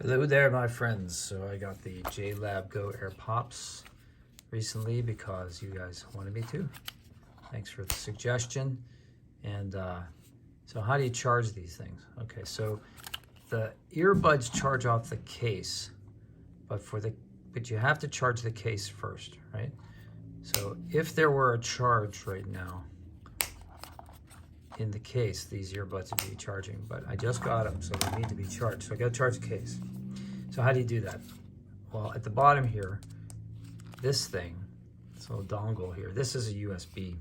Hello there, my friends. So I got the JLab Go Air Pops recently because you guys wanted me to. Thanks for the suggestion. And so how do you charge these things? Okay, so the earbuds charge off the case, but you have to charge the case first, right? So if there were a charge right now in the case, these earbuds would be charging, but I just got them, so they need to be charged. So I got to charge the case. So how do you do that? Well, at the bottom here, this thing, this little dongle here, this is a USB.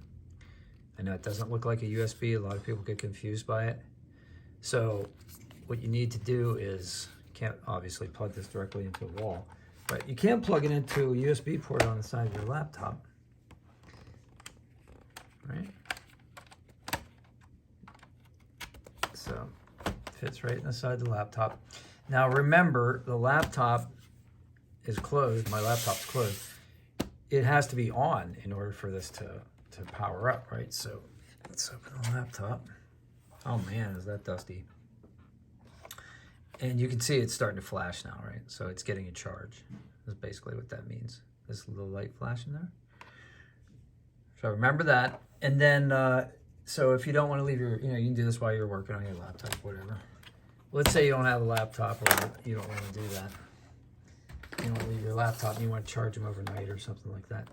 I know it doesn't look like a USB. A lot of people get confused by it. So what you need to do is, you can't obviously plug this directly into a wall, but you can plug it into a USB port on the side of your laptop, right? So it fits right in the side of the laptop. Now remember, the laptop is closed. My laptop's closed. It has to be on in order for this to power up, right? So let's open the laptop. Oh man, is that dusty. And you can see it's starting to flash now, right? So it's getting a charge. That's basically what that means. This little light flashing there. So remember that. And then, so if you don't want to leave your, you can do this while you're working on your laptop, whatever. Let's say you don't have a laptop or you don't want to do that. You don't want to leave your laptop and you want to charge them overnight or something like that.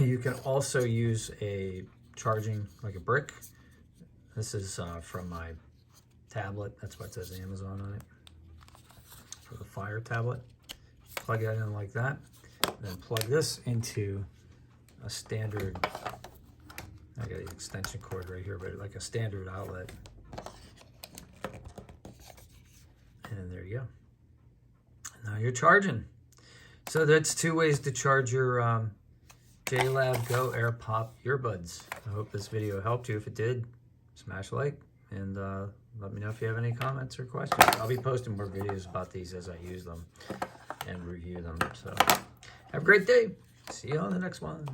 You can also use a charging, like a brick. This is from my tablet. That's what it says Amazon on it. For the Fire tablet. Plug that in like that. And then plug this into a standard, I got an extension cord right here, but like a standard outlet. And there you go. Now you're charging. So that's 2 ways to charge your JLab Go Air Pop earbuds. I hope this video helped you. If it did, smash like and let me know if you have any comments or questions. I'll be posting more videos about these as I use them and review them. So have a great day. See you on the next one.